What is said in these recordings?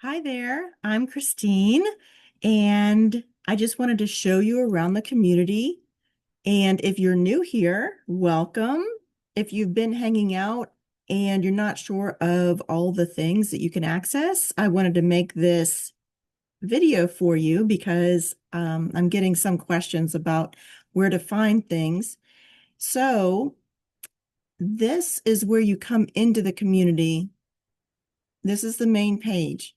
Hi there, I'm Christine, and I just wanted to show you around the community. And if you're new here, welcome. If you've been hanging out and you're not sure of all the things that you can access, I wanted to make this video for you because I'm getting some questions about where to find things. So this is where you come into the community. This is the main page.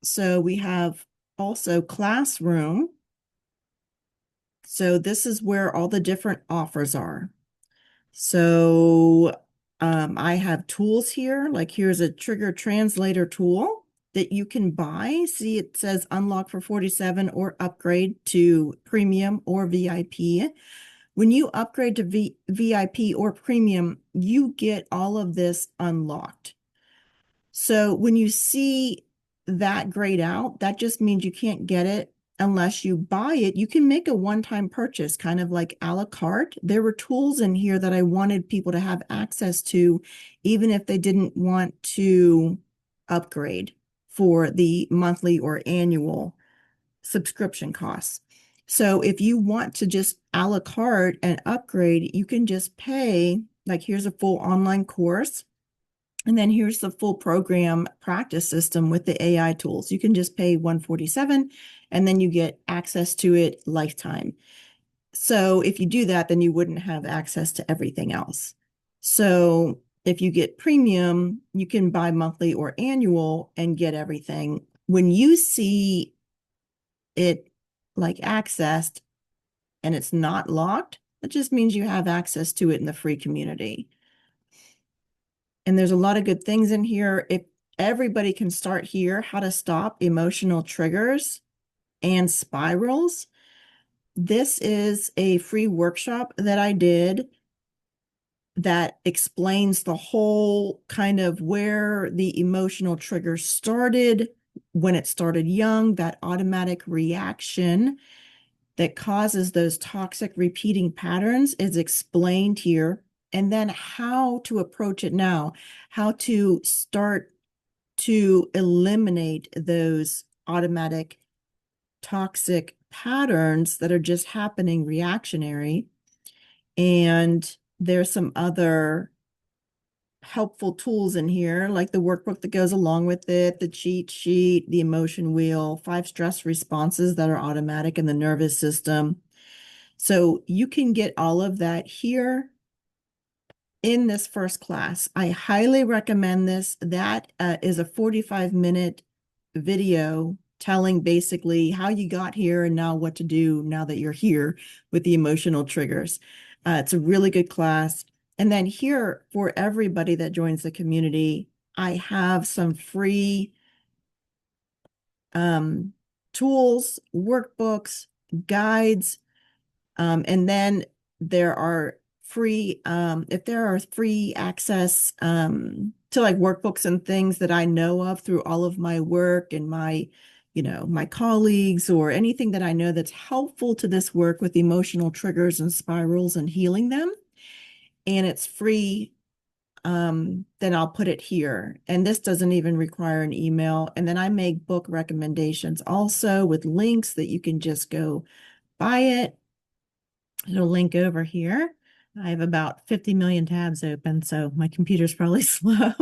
So we have also classroom. So this is where all the different offers are. So I have tools here, like here's a trigger translator tool that you can buy. See, it says unlock for 47 or upgrade to premium or VIP. When you upgrade to VIP or premium, you get all of this unlocked. So when you see that grayed out, that just means you can't get it unless you buy it. You can make a one-time purchase, kind of like a la carte. There were tools in here that I wanted people to have access to, even if they didn't want to upgrade for the monthly or annual subscription costs. So if you want to just a la carte and upgrade, you can just pay, like here's a full online course. And then here's the full program practice system with the AI tools. You can just pay $147 and then you get access to it lifetime. So if you do that, then you wouldn't have access to everything else. So if you get premium, you can buy monthly or annual and get everything. When you see it like accessed and it's not locked, that just means you have access to it in the free community. And there's a lot of good things in here. If everybody can start here, how to stop emotional triggers and spirals. This is a free workshop that I did that explains the whole kind of where the emotional trigger started, when it started young, that automatic reaction that causes those toxic repeating patterns is explained here. And then how to approach it now, how to start to eliminate those automatic toxic patterns that are just happening reactionary. And there's some other helpful tools in here, like the workbook that goes along with it, the cheat sheet, the emotion wheel, 5 stress responses that are automatic in the nervous system. So you can get all of that here in this first class. I highly recommend this. That is a 45-minute video telling basically how you got here and now what to do now that you're here with the emotional triggers. It's a really good class. And then here, for everybody that joins the community, I have some free tools, workbooks, guides, and then there are free, if there are free access to like workbooks and things that I know of through all of my work and my, my colleagues or anything that I know that's helpful to this work with emotional triggers and spirals and healing them, and it's free, then I'll put it here. And this doesn't even require an email. And then I make book recommendations also with links that you can just go buy it. It'll link over here. I have about 50 million tabs open, so my computer's probably slow.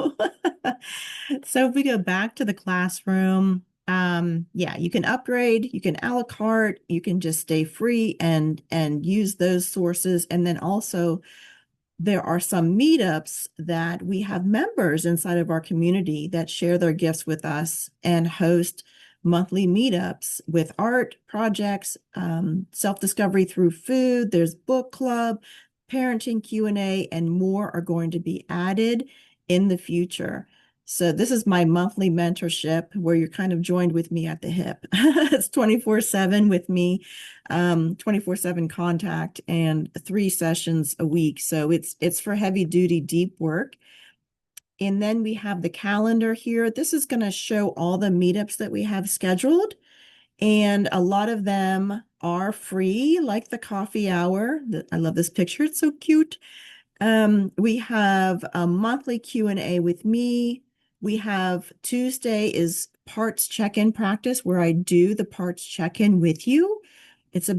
So if we go back to the classroom, yeah, you can upgrade, you can a la carte, you can just stay free and use those sources. And then also there are some meetups that we have members inside of our community that share their gifts with us and host monthly meetups with art projects, self-discovery through food. There's book club, parenting Q&A, and more are going to be added in the future. So this is my monthly mentorship where you're kind of joined with me at the hip. It's 24/7 with me, 24/7 contact and 3 sessions a week. So it's for heavy duty, deep work. And then we have the calendar here. This is going to show all the meetups that we have scheduled. And a lot of them are free, like the coffee hour. I love this picture. It's so cute. We have a monthly Q&A with me. We have Tuesday is parts check-in practice where I do the parts check-in with you. It's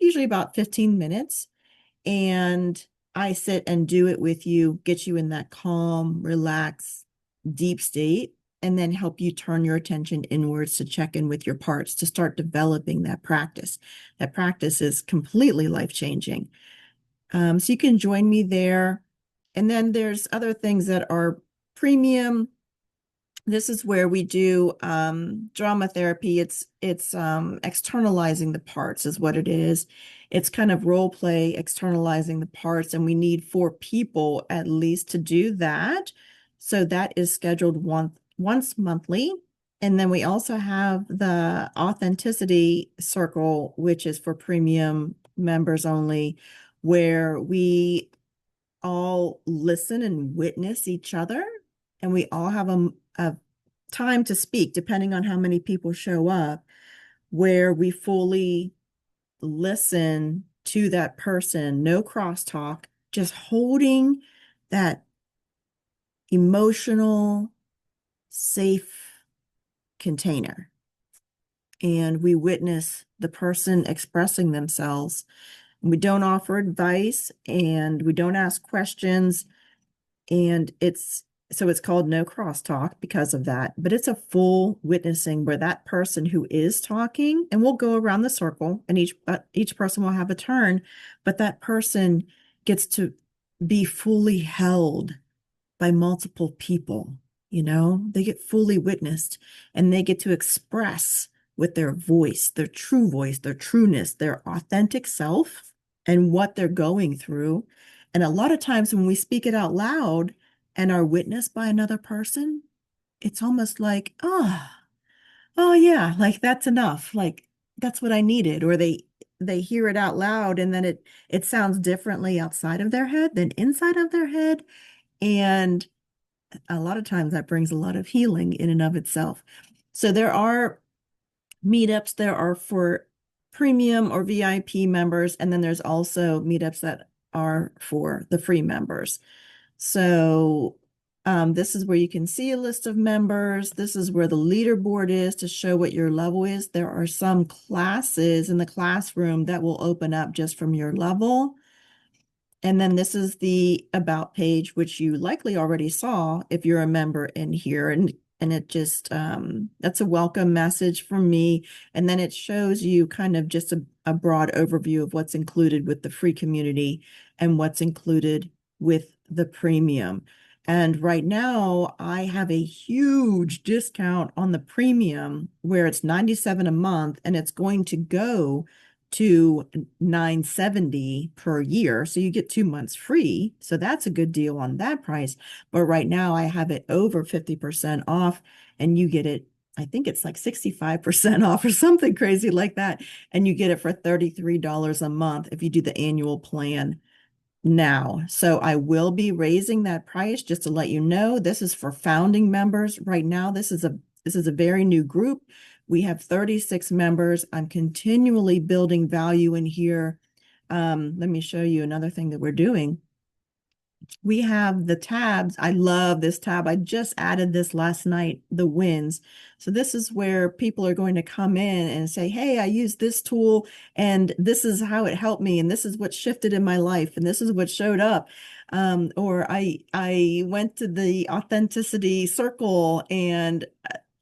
usually about 15 minutes. And I sit and do it with you, get you in that calm, relaxed, deep state, and then help you turn your attention inwards to check in with your parts to start developing that practice. That practice is completely life-changing. So you can join me there. And then there's other things that are premium. This is where we do drama therapy. It's externalizing the parts is what it is. It's kind of role play, externalizing the parts, and we need 4 people at least to do that. So that is scheduled once monthly. And then we also have the authenticity circle, which is for premium members only, where we all listen and witness each other, and we all have a time to speak, depending on how many people show up, where we fully listen to that person, no crosstalk, just holding that emotional, safe container. And we witness the person expressing themselves. We don't offer advice and we don't ask questions. And it's called no crosstalk because of that. But it's a full witnessing where that person who is talking, and we'll go around the circle and each person will have a turn, but that person gets to be fully held by multiple people. They get fully witnessed and they get to express with their voice, their true voice, their trueness, their authentic self and what they're going through. And a lot of times when we speak it out loud and are witnessed by another person, it's almost like, oh yeah, like that's enough. Like that's what I needed. Or they hear it out loud and then it sounds differently outside of their head than inside of their head. And a lot of times that brings a lot of healing in and of itself. So there are meetups, there are for premium or VIP members, and then there's also meetups that are for the free members. So this is where you can see a list of members. This is where the leaderboard is to show what your level is. There are some classes in the classroom that will open up just from your level. And then this is the about page, which you likely already saw if you're a member in here. And it just, that's a welcome message from me. And then it shows you kind of just a broad overview of what's included with the free community and what's included with the premium. And right now I have a huge discount on the premium where it's $97 a month and it's going to go to $970 per year. So you get 2 months free. So that's a good deal on that price. But right now I have it over 50% off and you get it, I think it's like 65% off or something crazy like that. And you get it for $33 a month if you do the annual plan now. So I will be raising that price just to let you know. This is for founding members. Right now, this is a very new group. We have 36 members. I'm continually building value in here. Let me show you another thing that we're doing. We have the tabs. I love this tab. I just added this last night, the wins. So this is where people are going to come in and say, hey, I used this tool and this is how it helped me. And this is what shifted in my life. And this is what showed up. Or I went to the authenticity circle and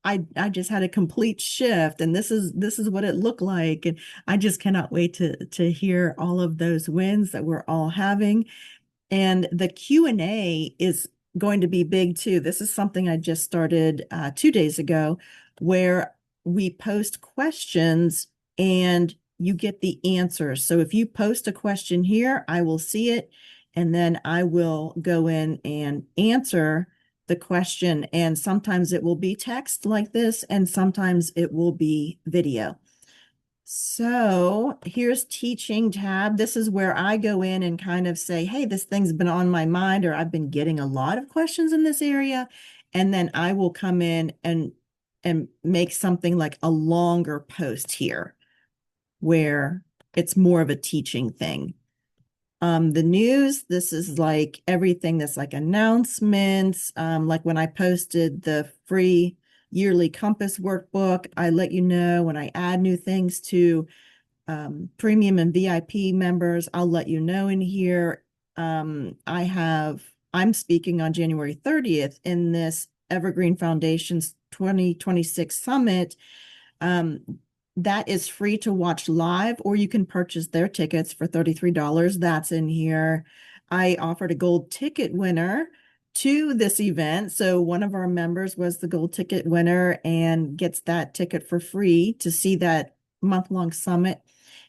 I just had a complete shift and this is what it looked like. And I just cannot wait to hear all of those wins that we're all having. And the Q&A is going to be big too. This is something I just started 2 days ago where we post questions and you get the answers. So if you post a question here, I will see it and then I will go in and answer the question. And sometimes it will be text like this and sometimes it will be video. So here's teaching tab. This is where I go in and kind of say, hey, this thing's been on my mind, or I've been getting a lot of questions in this area. And then I will come in and make something like a longer post here where it's more of a teaching thing. The news, this is like everything that's like announcements. Like when I posted the free yearly Compass workbook, I let you know when I add new things to premium and VIP members. I'll let you know in here. I'm speaking on January 30th in this Evergreen Foundation's 2026 Summit. Um, that is free to watch live, or you can purchase their tickets for $33. That's in here. I offered a gold ticket winner to this event. So one of our members was the gold ticket winner and gets that ticket for free to see that month-long summit.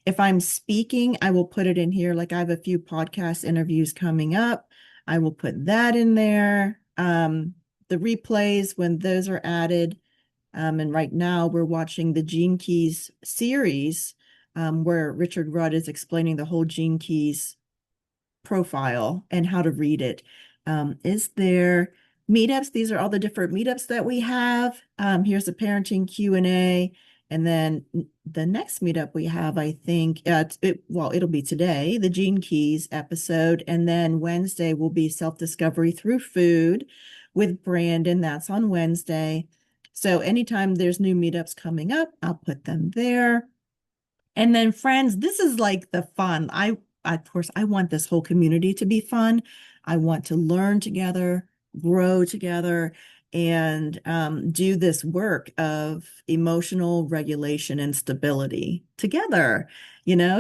If I'm speaking, I will put it in here. Like I have a few podcast interviews coming up. I will put that in there. The replays, when those are added, and right now we're watching the Gene Keys series, where Richard Rudd is explaining the whole Gene Keys profile and how to read it. Is there meetups? These are all the different meetups that we have. Here's a parenting Q&A. And then the next meetup we have, I think, it'll be today, the Gene Keys episode. And then Wednesday will be self-discovery through food with Brandon. That's on Wednesday. So anytime there's new meetups coming up, I'll put them there. And then friends, this is like the fun. Of course, I want this whole community to be fun. I want to learn together, grow together, and do this work of emotional regulation and stability together.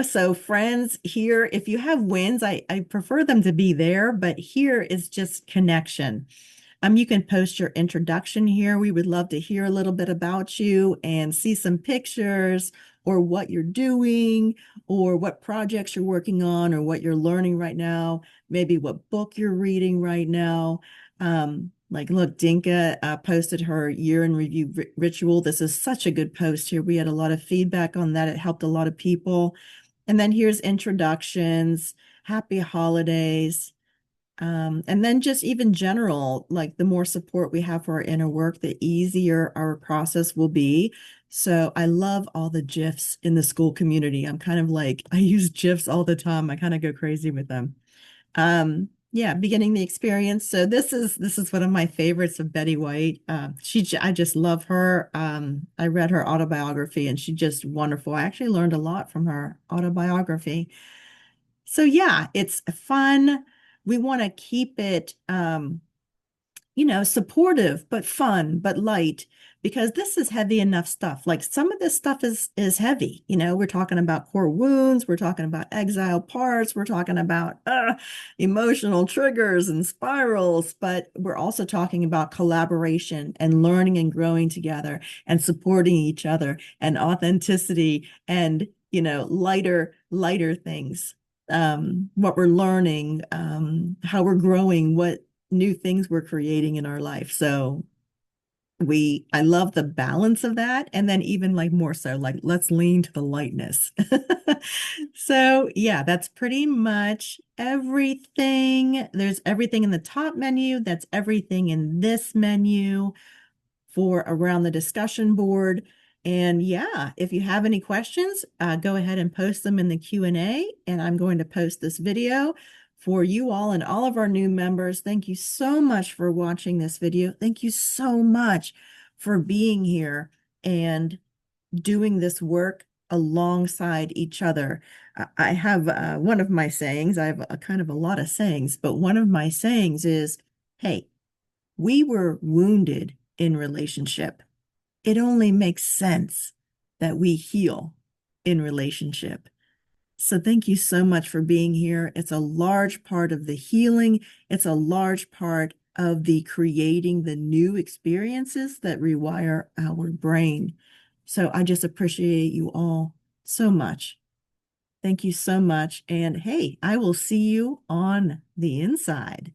So friends, here, if you have wins, I prefer them to be there, but here is just connection. You can post your introduction here. We would love to hear a little bit about you and see some pictures or what you're doing or what projects you're working on or what you're learning right now, maybe what book you're reading right now. Like, look, Dinka posted her year in review ritual. This is such a good post here. We had a lot of feedback on that. It helped a lot of people. And then here's introductions, happy holidays. And then just even general, like the more support we have for our inner work, the easier our process will be. So I love all the GIFs in the school community. I'm kind of like, I use GIFs all the time. I kind of go crazy with them. Yeah, beginning the experience. So this is one of my favorites of Betty White. I just love her. I read her autobiography and she's just wonderful. I actually learned a lot from her autobiography. So yeah, it's fun. We want to keep it, supportive, but fun, but light, because this is heavy enough stuff. Like some of this stuff is heavy. We're talking about core wounds, we're talking about exile parts, we're talking about emotional triggers and spirals, but we're also talking about collaboration and learning and growing together and supporting each other and authenticity and lighter things. What we're learning, how we're growing, what new things we're creating in our life. So I love the balance of that. And then even like more so, like let's lean to the lightness. So yeah, that's pretty much everything. There's everything in the top menu. That's everything in this menu for around the discussion board. And yeah, if you have any questions, go ahead and post them in the Q&A, and I'm going to post this video for you all and all of our new members. Thank you so much for watching this video. Thank you so much for being here and doing this work alongside each other. I have one of my sayings. I have a kind of a lot of sayings, but one of my sayings is, hey, we were wounded in relationship. It only makes sense that we heal in relationship. So thank you so much for being here. It's a large part of the healing. It's a large part of the creating the new experiences that rewire our brain. So I just appreciate you all so much. Thank you so much. And hey, I will see you on the inside.